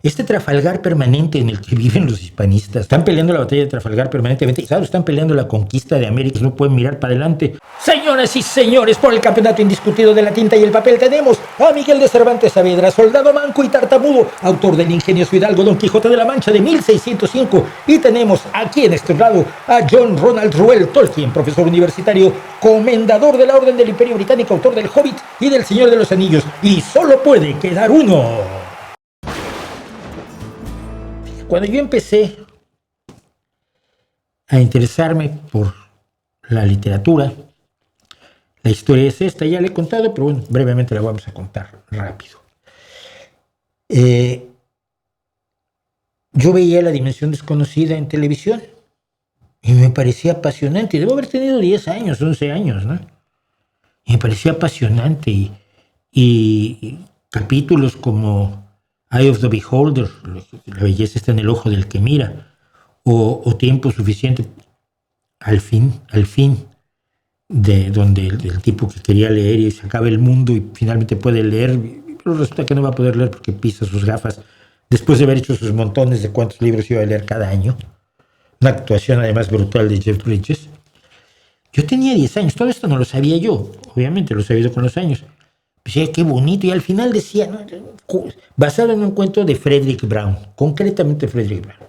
Este Trafalgar permanente en el que viven los hispanistas. Están peleando la batalla de Trafalgar permanentemente. Claro, están peleando la conquista de América. No pueden mirar para adelante. Señoras y señores, por el campeonato indiscutido de la tinta y el papel tenemos a Miguel de Cervantes Saavedra, soldado manco y tartamudo, autor del ingenioso Hidalgo Don Quijote de la Mancha de 1605. Y tenemos aquí en este lado a John Ronald Reuel Tolkien, profesor universitario, comendador de la Orden del Imperio Británico, autor del Hobbit y del Señor de los Anillos. Y solo puede quedar uno. Cuando yo empecé a interesarme por la literatura, la historia es esta, ya la he contado, pero bueno, brevemente la vamos a contar rápido. Yo veía La Dimensión Desconocida en televisión y me parecía apasionante. Debo haber tenido 10 años, 11 años, ¿no? Y me parecía apasionante y capítulos como Eye of the Beholder, la belleza está en el ojo del que mira, o Tiempo Suficiente, al fin, de donde el tipo que quería leer y se acaba el mundo y finalmente puede leer, pero resulta que no va a poder leer porque pisa sus gafas, después de haber hecho sus montones de cuántos libros iba a leer cada año. Una actuación además brutal de Jeff Bridges. Yo tenía 10 años, todo esto no lo sabía yo, obviamente lo he sabido con los años. Decía, qué bonito, y al final decía, ¿no?, basado en un cuento de Frederick Brown, concretamente Frederick Brown.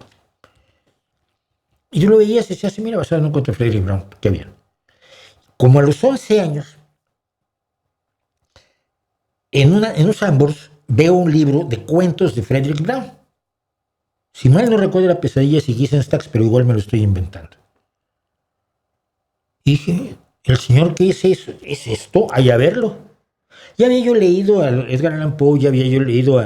Y yo lo veía y decía, sí, mira, basado en un cuento de Frederick Brown, qué bien. Como a los 11 años, en un Sanborns veo un libro de cuentos de Frederick Brown. Si mal no recuerdo, era Pesadillas y Guisenstacks, pero igual me lo estoy inventando. Y dije, ¿el señor qué es eso? ¿Es esto? Hay a verlo. Ya había yo leído a Edgar Allan Poe, ya había yo leído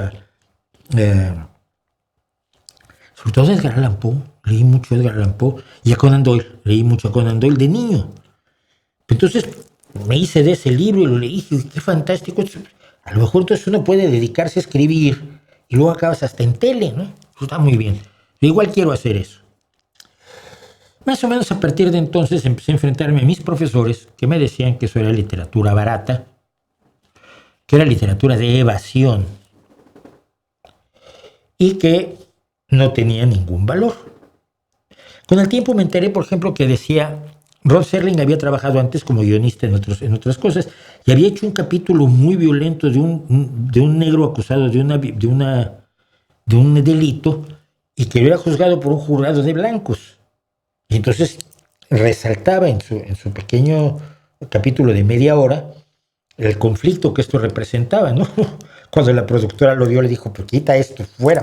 sobre todo a Edgar Allan Poe, leí mucho a Edgar Allan Poe, y a Conan Doyle, leí mucho a Conan Doyle de niño. Entonces me hice de ese libro y lo leí, y dije, qué fantástico. A lo mejor entonces uno puede dedicarse a escribir y luego acabas hasta en tele, ¿no? Eso está muy bien. Yo igual quiero hacer eso. Más o menos a partir de entonces empecé a enfrentarme a mis profesores que me decían que eso era literatura barata, que era literatura de evasión y que no tenía ningún valor. Con el tiempo me enteré, por ejemplo, que decía, Rod Serling había trabajado antes como guionista en otras cosas y había hecho un capítulo muy violento de un negro acusado de un delito y que era juzgado por un jurado de blancos. Y entonces resaltaba en su pequeño capítulo de media hora el conflicto que esto representaba, ¿no? Cuando la productora lo vio, le dijo, pues quita esto, fuera,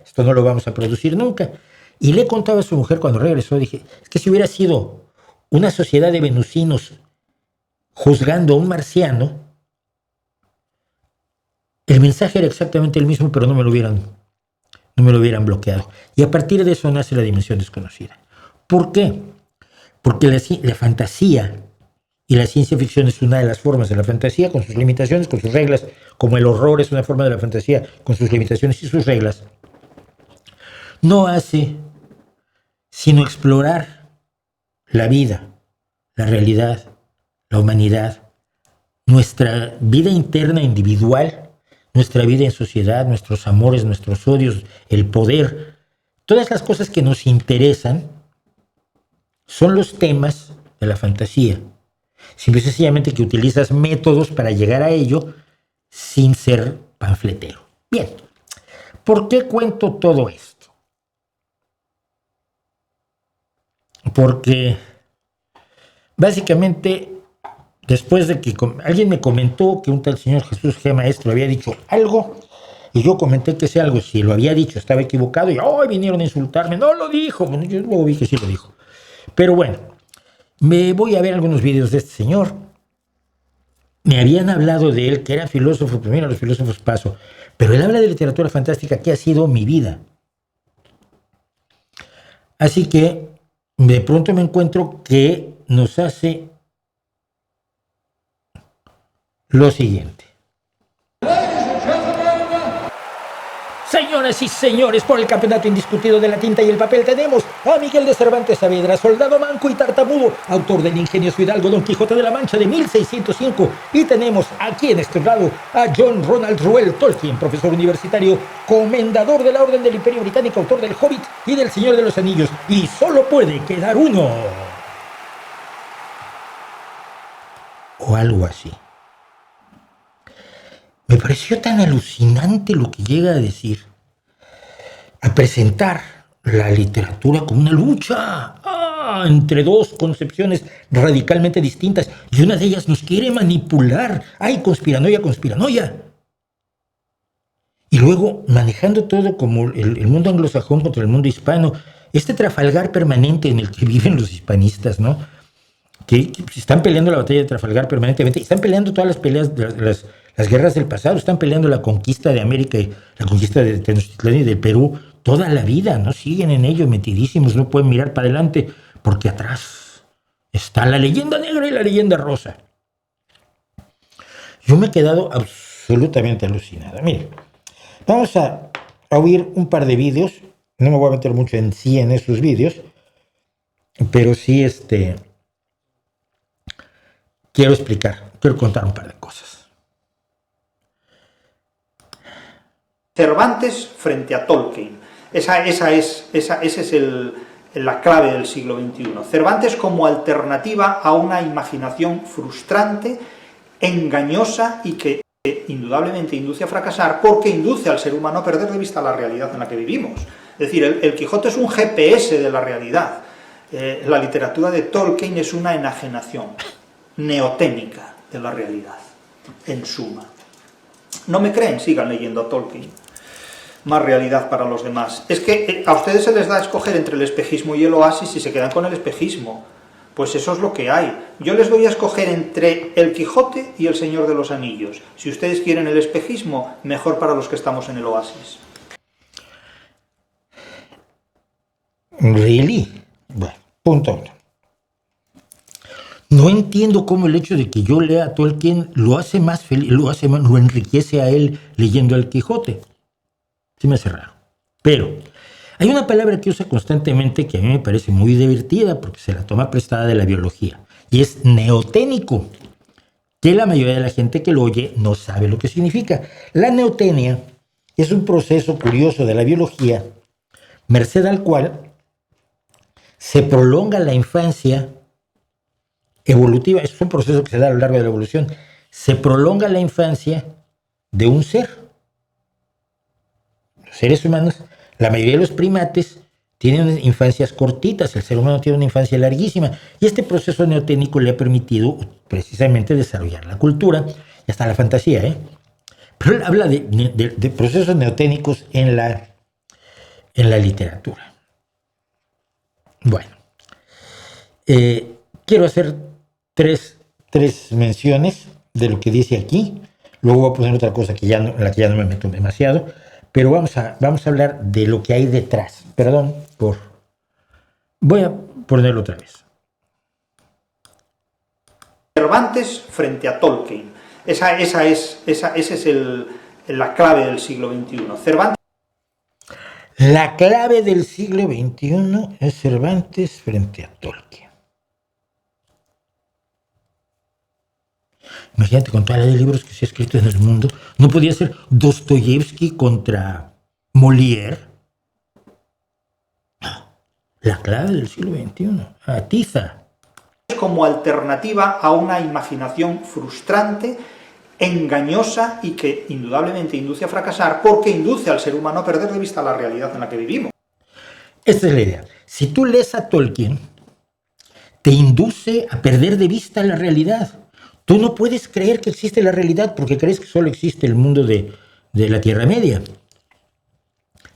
esto no lo vamos a producir nunca. Y le contaba a su mujer cuando regresó, dije, es que si hubiera sido una sociedad de venusinos juzgando a un marciano, el mensaje era exactamente el mismo, pero no me lo hubieran bloqueado. Y a partir de eso nace La Dimensión Desconocida. ¿Por qué? Porque la fantasía y la ciencia ficción es una de las formas de la fantasía, con sus limitaciones, con sus reglas, como el horror es una forma de la fantasía, con sus limitaciones y sus reglas. No hace sino explorar la vida, la realidad, la humanidad, nuestra vida interna individual, nuestra vida en sociedad, nuestros amores, nuestros odios, el poder. Todas las cosas que nos interesan son los temas de la fantasía. Simple y sencillamente que utilizas métodos para llegar a ello sin ser panfletero. Bien, ¿por qué cuento todo esto? Porque básicamente después de que alguien me comentó que un tal señor Jesús G. Maestro había dicho algo, y yo comenté que ese algo, si lo había dicho, estaba equivocado, y hoy vinieron a insultarme, no lo dijo. Bueno, yo luego vi que sí lo dijo. Pero bueno, me voy a ver algunos videos de este señor. Me habían hablado de él, que era filósofo, primero a los filósofos paso, pero él habla de literatura fantástica, que ha sido mi vida. Así que de pronto me encuentro que nos hace lo siguiente. Señoras y señores, por el campeonato indiscutido de la tinta y el papel tenemos a Miguel de Cervantes Saavedra, soldado manco y tartamudo, autor del ingenioso hidalgo Don Quijote de la Mancha de 1605. Y tenemos aquí en este lado a John Ronald Reuel Tolkien, profesor universitario, comendador de la Orden del Imperio Británico, autor del Hobbit y del Señor de los Anillos. Y solo puede quedar uno. O algo así. Me pareció tan alucinante lo que llega a decir, a presentar la literatura como una lucha entre dos concepciones radicalmente distintas, y una de ellas nos quiere manipular. ¡Ay, conspiranoia, conspiranoia! Y luego, manejando todo como el mundo anglosajón contra el mundo hispano, este Trafalgar permanente en el que viven los hispanistas, ¿no? Que están peleando la batalla de Trafalgar permanentemente, están peleando todas las peleas, las guerras del pasado, están peleando la conquista de América y la conquista de Tenochtitlán y de Perú toda la vida, ¿no? Siguen en ello metidísimos, no pueden mirar para adelante porque atrás está la leyenda negra y la leyenda rosa. Yo me he quedado absolutamente alucinado. Mire, vamos a oír un par de vídeos, no me voy a meter mucho en sí en esos vídeos, pero sí quiero contar un par de cosas. Cervantes frente a Tolkien. Esa es la clave del siglo XXI. Cervantes como alternativa a una imaginación frustrante, engañosa y que indudablemente induce a fracasar, porque induce al ser humano a perder de vista la realidad en la que vivimos. Es decir, el Quijote es un GPS de la realidad. La literatura de Tolkien es una enajenación neoténica de la realidad, en suma. ¿No me creen? Sigan leyendo a Tolkien. Más realidad para los demás. Es que a ustedes se les da a escoger entre el espejismo y el oasis y se quedan con el espejismo. Pues eso es lo que hay. Yo les doy a escoger entre el Quijote y el Señor de los Anillos. Si ustedes quieren el espejismo, mejor para los que estamos en el oasis. ¿Really? Bueno, punto uno. No entiendo cómo el hecho de que yo lea a Tolkien lo hace más feliz, lo enriquece a él leyendo al Quijote. Sí me hace raro. Pero hay una palabra que usa constantemente que a mí me parece muy divertida porque se la toma prestada de la biología, y es neoténico, que la mayoría de la gente que lo oye no sabe lo que significa. La neotenia es un proceso curioso de la biología, merced al cual se prolonga la infancia evolutiva. Es un proceso que se da a lo largo de la evolución. Se prolonga la infancia de un ser. Los seres humanos, la mayoría de los primates, tienen infancias cortitas, el ser humano tiene una infancia larguísima, y este proceso neoténico le ha permitido precisamente desarrollar la cultura y hasta la fantasía, Pero él habla de procesos neoténicos en la literatura. Bueno, quiero hacer tres menciones de lo que dice aquí. Luego voy a poner otra cosa en la que ya no me meto demasiado, pero vamos a hablar de lo que hay detrás. Perdón voy a ponerlo otra vez. Cervantes frente a Tolkien. Esa es la clave del siglo XXI. Cervantes. La clave del siglo XXI es Cervantes frente a Tolkien. Imagínate, con toda la de libros que se ha escrito en el mundo, ¿no podía ser Dostoyevsky contra Molière? No. La clave del siglo XXI. Atiza. Como alternativa a una imaginación frustrante, engañosa y que indudablemente induce a fracasar, porque induce al ser humano a perder de vista la realidad en la que vivimos. Esta es la idea. Si tú lees a Tolkien, te induce a perder de vista la realidad. Tú no puedes creer que existe la realidad porque crees que solo existe el mundo de la Tierra Media.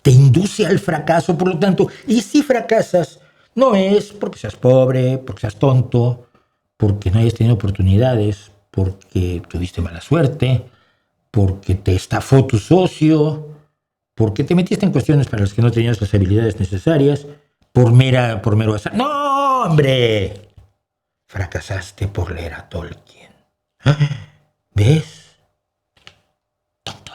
Te induce al fracaso, por lo tanto, y si fracasas, no es porque seas pobre, porque seas tonto, porque no hayas tenido oportunidades, porque tuviste mala suerte, porque te estafó tu socio, porque te metiste en cuestiones para las que no tenías las habilidades necesarias, por mero azar. ¡No, hombre! Fracasaste por leer a Tolkien. ¿Ves? Tonto.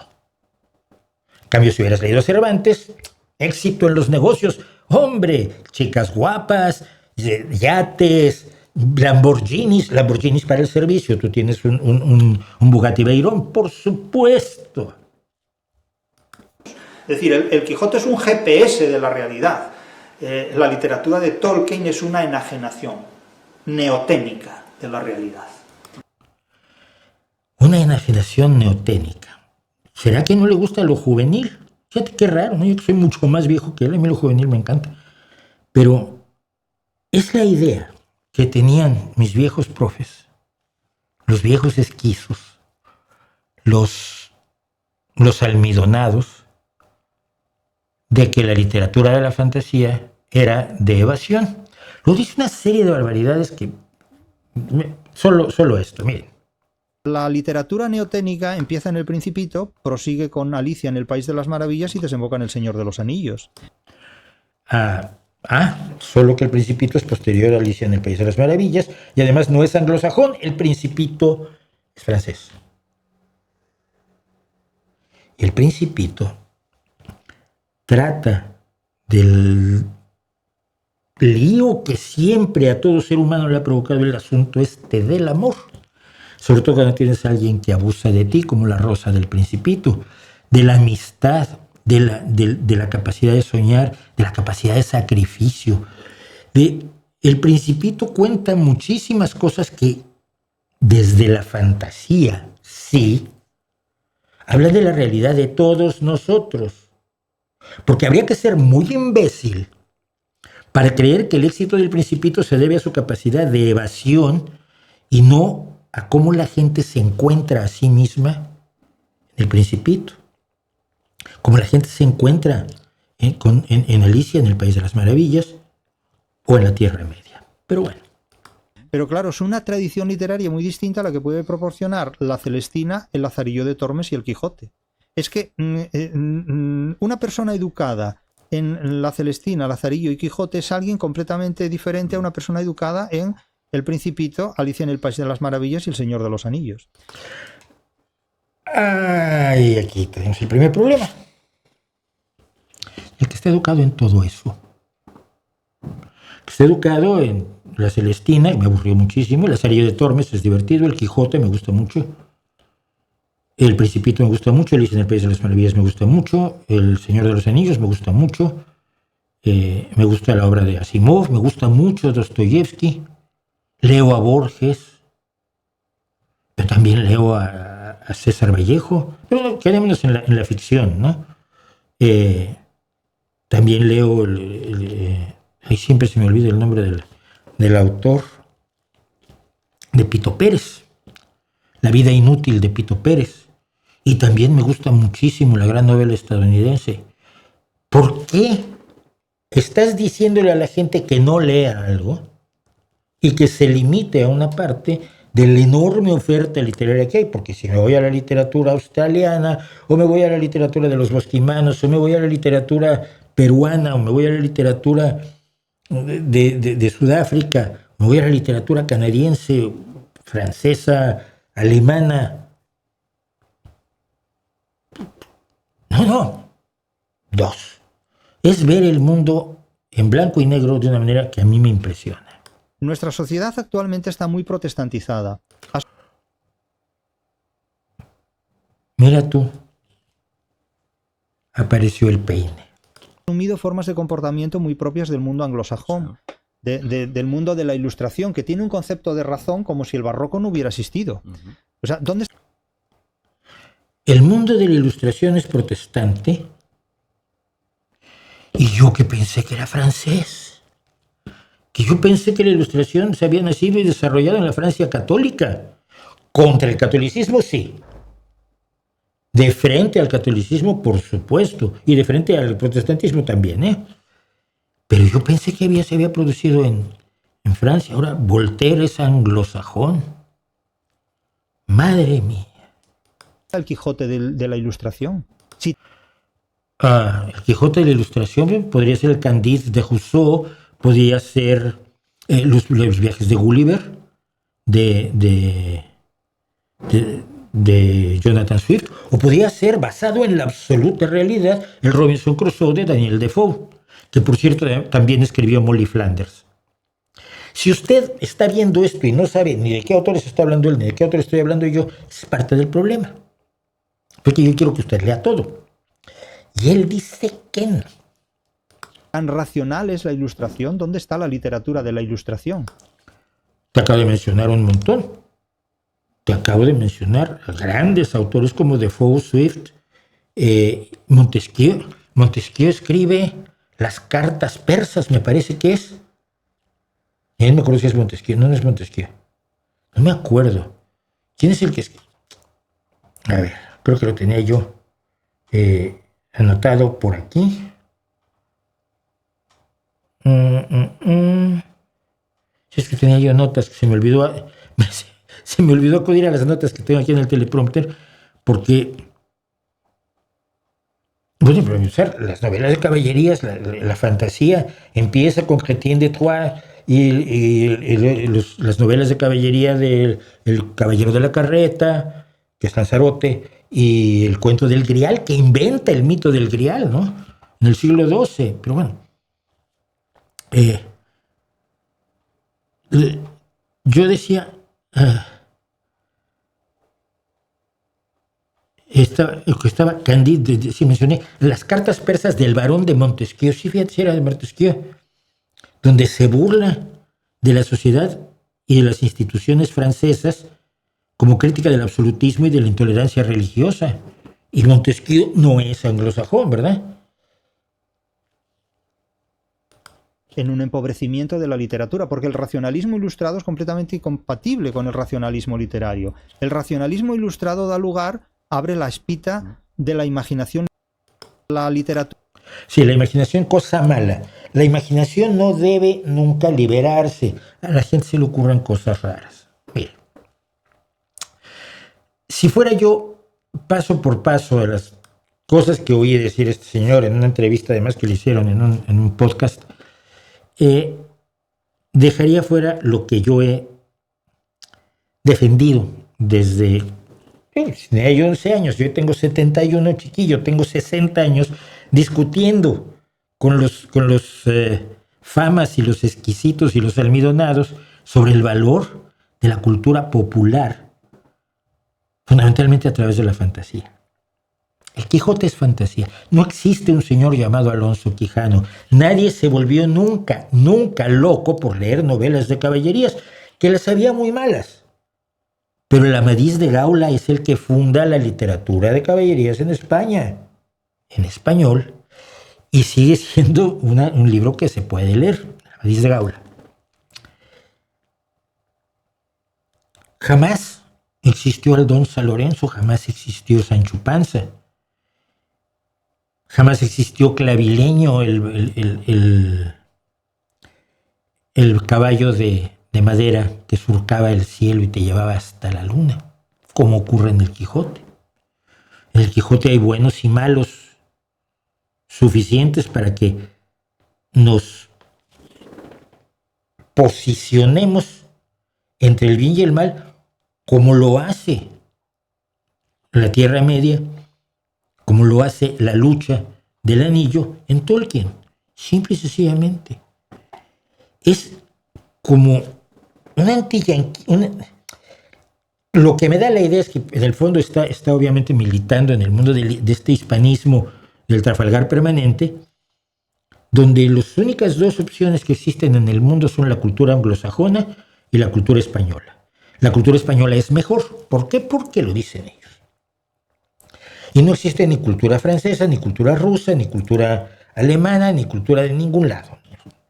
En cambio, si hubieras leído Cervantes, éxito en los negocios, hombre, chicas guapas, yates, Lamborghinis para el servicio. Tú tienes un Bugatti Veyron, por supuesto. Es decir, el Quijote es un GPS de la realidad. La literatura de Tolkien es una enajenación neoténica de la realidad. Una enajenación neoténica. ¿Será que no le gusta lo juvenil? Fíjate qué raro, ¿no? Yo que soy mucho más viejo que él, a mí lo juvenil me encanta. Pero es la idea que tenían mis viejos profes, los viejos esquizos, los almidonados, de que la literatura de la fantasía era de evasión. Lo dice una serie de barbaridades que... Solo esto, miren. La literatura neoténica empieza en El Principito, prosigue con Alicia en el País de las Maravillas y desemboca en El Señor de los Anillos. Solo que El Principito es posterior a Alicia en el País de las Maravillas y además no es anglosajón, El Principito es francés. El Principito trata del lío que siempre a todo ser humano le ha provocado el asunto del amor. Sobre todo cuando tienes a alguien que abusa de ti, como la Rosa del Principito, de la amistad, de la capacidad de soñar, de la capacidad de sacrificio. El Principito cuenta muchísimas cosas que desde la fantasía, sí, hablan de la realidad de todos nosotros. Porque habría que ser muy imbécil para creer que el éxito del Principito se debe a su capacidad de evasión y no a cómo la gente se encuentra a sí misma en el Principito. Como la gente se encuentra en Alicia, en el País de las Maravillas, o en la Tierra Media. Pero bueno. Pero claro, es una tradición literaria muy distinta a la que puede proporcionar la Celestina, el Lazarillo de Tormes y el Quijote. Es que una persona educada en la Celestina, Lazarillo y Quijote es alguien completamente diferente a una persona educada en El Principito, Alicia en el País de las Maravillas y El Señor de los Anillos. Y aquí tenemos el primer problema. El que está educado en todo eso. El que está educado en la Celestina, que me aburrió muchísimo, el Lazarillo de Tormes es divertido, el Quijote me gusta mucho, el Principito me gusta mucho, Alicia en el País de las Maravillas me gusta mucho, El Señor de los Anillos me gusta mucho, me gusta la obra de Asimov, me gusta mucho Dostoyevsky, leo a Borges, pero también leo a César Vallejo, pero quedémonos en la ficción, ¿no? También leo, ahí siempre se me olvida el nombre del autor, de Pito Pérez, La vida inútil de Pito Pérez, y también me gusta muchísimo la gran novela estadounidense. ¿Por qué estás diciéndole a la gente que no lea algo y que se limite a una parte de la enorme oferta literaria que hay? Porque si me voy a la literatura australiana, o me voy a la literatura de los bosquimanos, o me voy a la literatura peruana, o me voy a la literatura de Sudáfrica, me voy a la literatura canadiense, francesa, alemana. No. Dos. Es ver el mundo en blanco y negro de una manera que a mí me impresiona. Nuestra sociedad actualmente está muy protestantizada. Mira tú, apareció el peine. Ha asumido formas de comportamiento muy propias del mundo anglosajón, del mundo de la Ilustración, que tiene un concepto de razón como si el barroco no hubiera existido. O sea, ¿dónde está? El mundo de la Ilustración es protestante y yo que pensé que era francés. Que yo pensé que la Ilustración se había nacido y desarrollado en la Francia católica. Contra el catolicismo, sí. De frente al catolicismo, por supuesto. Y de frente al protestantismo también, ¿eh? Pero yo pensé que se había producido en Francia. Ahora, Voltaire es anglosajón. Madre mía. El Quijote de la Ilustración. Sí. El Quijote de la Ilustración podría ser el Candide de Rousseau, podría ser los viajes de Gulliver, de de Jonathan Swift, o podía ser basado en la absoluta realidad el Robinson Crusoe de Daniel Defoe, que por cierto también escribió Molly Flanders. Si usted está viendo esto y no sabe ni de qué autores está hablando él, ni de qué autor estoy hablando yo, es parte del problema. Porque yo quiero que usted lea todo. Y él dice que no. ¿Tan racional es la ilustración? ¿Dónde está la literatura de la ilustración? Te acabo de mencionar un montón. Te acabo de mencionar a grandes autores como Defoe, Swift, Montesquieu. Montesquieu escribe las cartas persas, me parece que es. No me acuerdo si es Montesquieu. No es Montesquieu. No me acuerdo. ¿Quién es el que escribe? A ver, creo que lo tenía yo anotado por aquí. Si es que tenía yo notas que se me olvidó. Se me olvidó acudir a las notas que tengo aquí en el teleprompter, porque, bueno, para empezar, las novelas de caballerías, la fantasía, empieza con Chrétien de Troyes y las novelas de caballería del El Caballero de la Carreta, que es Lanzarote, y el cuento del Grial, que inventa el mito del Grial, ¿no? En el siglo XII, pero bueno. Yo decía... estaba Candide, sí mencioné, las cartas persas del barón de Montesquieu, sí, fíjate, si era de Montesquieu, donde se burla de la sociedad y de las instituciones francesas como crítica del absolutismo y de la intolerancia religiosa. Y Montesquieu no es anglosajón, ¿verdad? En un empobrecimiento de la literatura, porque el racionalismo ilustrado es completamente incompatible con el racionalismo literario. El racionalismo ilustrado da lugar, abre la espita de la imaginación, la literatura. Sí, la imaginación, cosa mala. La imaginación no debe nunca liberarse. A la gente se le ocurren cosas raras. Mire, si fuera yo paso por paso de las cosas que oí decir este señor en una entrevista, además que le hicieron en un podcast, dejaría fuera lo que yo he defendido desde... Tenía yo 11 años, yo tengo 71, chiquillo, tengo 60 años discutiendo con los famas y los exquisitos y los almidonados sobre el valor de la cultura popular, fundamentalmente a través de la fantasía. El Quijote es fantasía. No existe un señor llamado Alonso Quijano. Nadie se volvió nunca loco por leer novelas de caballerías, que las había muy malas. Pero el Amadís de Gaula es el que funda la literatura de caballerías en España, en español, y sigue siendo un libro que se puede leer, el Amadís de Gaula. Jamás existió Aldonza Lorenzo, jamás existió Sancho Panza, jamás existió Clavileño, el caballo de madera que surcaba el cielo y te llevaba hasta la luna, como ocurre en el Quijote. En el Quijote hay buenos y malos suficientes para que nos posicionemos entre el bien y el mal, como lo hace la Tierra Media, como lo hace la lucha del anillo en Tolkien, simple y sencillamente. Es como lo que me da la idea es que en el fondo está obviamente militando en el mundo de este hispanismo del Trafalgar permanente, donde las únicas dos opciones que existen en el mundo son la cultura anglosajona y la cultura española. La cultura española es mejor. ¿Por qué? Porque lo dicen ellos. Y no existe ni cultura francesa, ni cultura rusa, ni cultura alemana, ni cultura de ningún lado.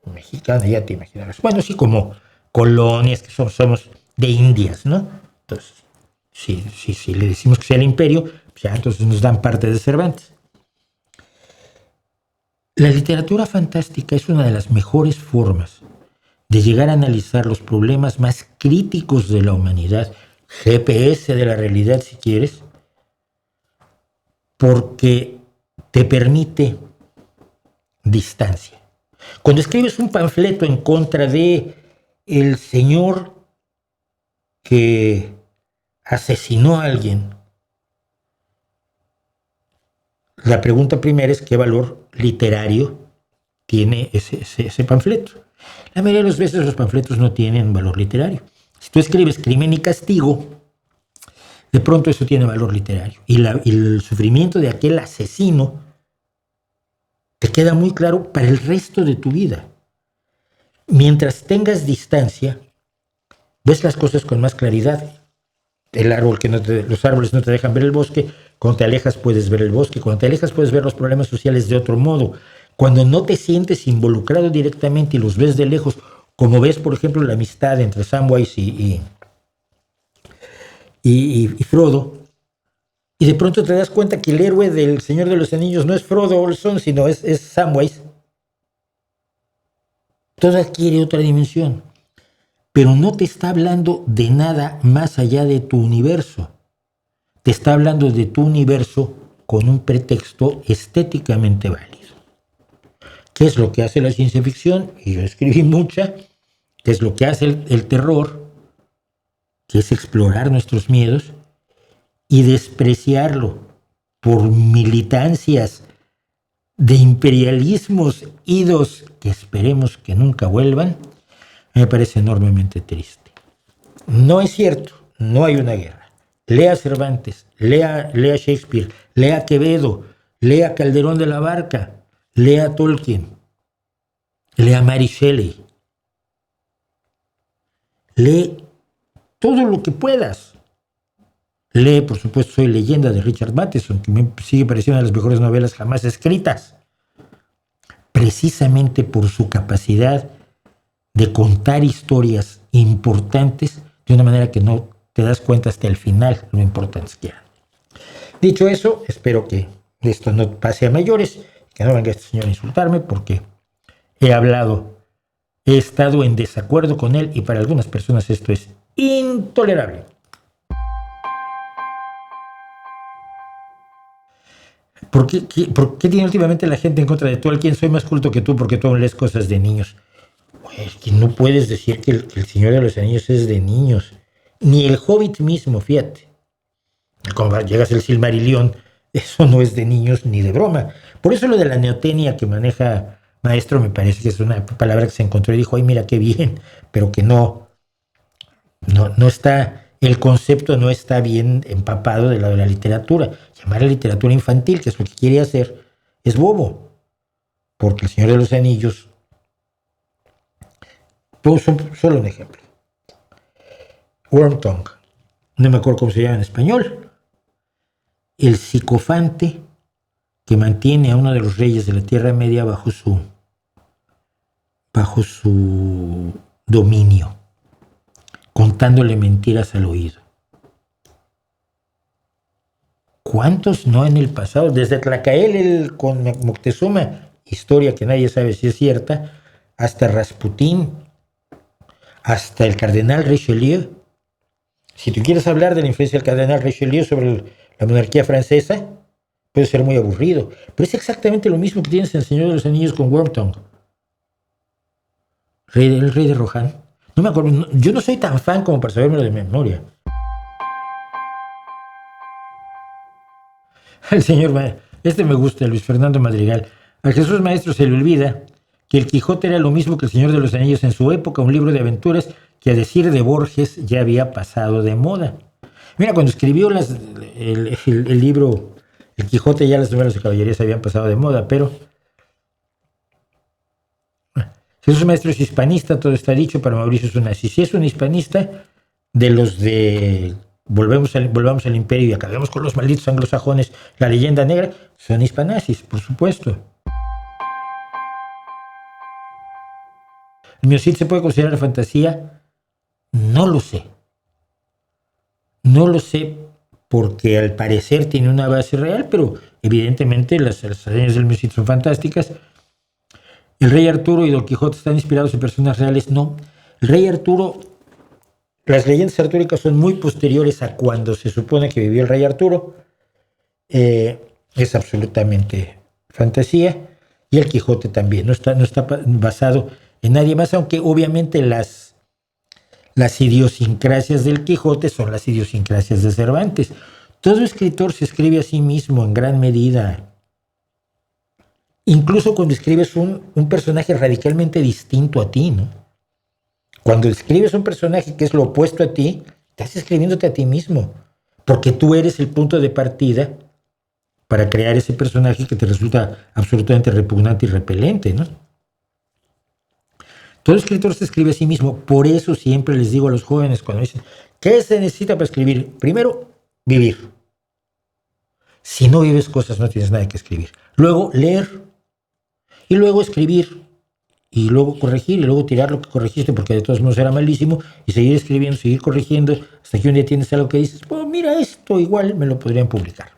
Mexicana, ya te imaginarás. Bueno, sí, como colonias que somos de Indias, ¿no? Entonces, si le decimos que sea el imperio, pues ya entonces nos dan parte de Cervantes. La literatura fantástica es una de las mejores formas de llegar a analizar los problemas más críticos de la humanidad, GPS de la realidad si quieres, porque te permite distancia. Cuando escribes un panfleto en contra de el señor que asesinó a alguien la pregunta primera es qué valor literario tiene ese panfleto. La mayoría de las veces los panfletos no tienen valor literario. Si tú escribes Crimen y Castigo, de pronto eso tiene valor literario. Y el sufrimiento de aquel asesino te queda muy claro para el resto de tu vida. Mientras tengas distancia, ves las cosas con más claridad. Los árboles no te dejan ver el bosque. Cuando te alejas puedes ver el bosque. Cuando te alejas puedes ver los problemas sociales de otro modo. Cuando no te sientes involucrado directamente y los ves de lejos, como ves, por ejemplo, la amistad entre Samwise y Frodo, y de pronto te das cuenta que el héroe del Señor de los Anillos no es Frodo Olson, sino es Samwise. Todo adquiere otra dimensión. Pero no te está hablando de nada más allá de tu universo. Te está hablando de tu universo con un pretexto estéticamente válido. ¿Qué es lo que hace la ciencia ficción? Y yo escribí mucha. ¿Qué es lo que hace el terror? Que es explorar nuestros miedos y despreciarlo por militancias de imperialismos idos que esperemos que nunca vuelvan. Me parece enormemente triste. No es cierto, no hay una guerra. Lea Cervantes, lea Shakespeare, lea Quevedo, lea Calderón de la Barca, lea Tolkien, lea Mary Shelley. Lee todo lo que puedas. Lee, por supuesto, Soy Leyenda de Richard Matheson, que me sigue pareciendo una de las mejores novelas jamás escritas. Precisamente por su capacidad de contar historias importantes de una manera que no te das cuenta hasta el final lo importantes que eran. Dicho eso, espero que esto no pase a mayores, que no venga este señor a insultarme porque he estado en desacuerdo con él y para algunas personas esto es intolerable. ¿Por qué tiene últimamente la gente en contra de Tolkien? Soy más culto que tú porque tú aún lees cosas de niños. Es que no puedes decir que el Señor de los Anillos es de niños. Ni el Hobbit mismo, fíjate. Cuando llegas al Silmarillion, eso no es de niños ni de broma. Por eso lo de la neotenia que maneja Maestro me parece que es una palabra que se encontró y dijo, ay, mira qué bien, pero que no está, el concepto no está bien empapado de la literatura. Llamar a literatura infantil, que es lo que quiere hacer, es bobo. Porque el Señor de los Anillos, solo un ejemplo. Wormtongue, no me acuerdo cómo se llama en español. El psicofante que mantiene a uno de los reyes de la Tierra Media bajo su dominio, contándole mentiras al oído. ¿Cuántos no en el pasado? Desde Tlacael con Moctezuma, historia que nadie sabe si es cierta, hasta Rasputín, hasta el cardenal Richelieu. Si tú quieres hablar de la influencia del cardenal Richelieu sobre la monarquía francesa, puede ser muy aburrido. Pero es exactamente lo mismo que tienes en El Señor de los Anillos con Wormtongue. El rey de Rohan. No me acuerdo, yo no soy tan fan como para sabérmelo de memoria. El señor, me gusta, Luis Fernando Madrigal. A Jesús Maestro se le olvida que El Quijote era lo mismo que El Señor de los Anillos en su época, un libro de aventuras que a decir de Borges ya había pasado de moda. Mira, cuando escribió el libro El Quijote ya las novelas de caballerías habían pasado de moda, pero Jesús Maestro es hispanista, todo está dicho, para Mauricio es un nazi. Si es un hispanista, de los de volvamos al imperio y acabemos con los malditos anglosajones, la leyenda negra, son hispanazis, por supuesto. ¿El Miocid se puede considerar fantasía? No lo sé. No lo sé porque al parecer tiene una base real, pero evidentemente las hazañas del Miocid son fantásticas. El Rey Arturo y Don Quijote están inspirados en personas reales. No. El Rey Arturo, las leyendas artúricas son muy posteriores a cuando se supone que vivió el Rey Arturo. Es absolutamente fantasía. Y el Quijote también. No está basado en nadie más, aunque obviamente las idiosincrasias del Quijote son las idiosincrasias de Cervantes. Todo escritor se escribe a sí mismo en gran medida. incluso cuando escribes un personaje radicalmente distinto a ti, ¿no? Cuando escribes un personaje que es lo opuesto a ti, estás escribiéndote a ti mismo, porque tú eres el punto de partida para crear ese personaje que te resulta absolutamente repugnante y repelente, ¿no? Todo escritor se escribe a sí mismo. Por eso siempre les digo a los jóvenes cuando dicen, ¿qué se necesita para escribir? Primero, vivir. Si no vives cosas, no tienes nada que escribir. Luego, leer. Y luego escribir. Y luego corregir. Y luego tirar lo que corregiste porque de todos modos era malísimo. Y seguir escribiendo, seguir corrigiendo. Hasta que un día tienes algo que dices, pues mira, esto igual me lo podrían publicar.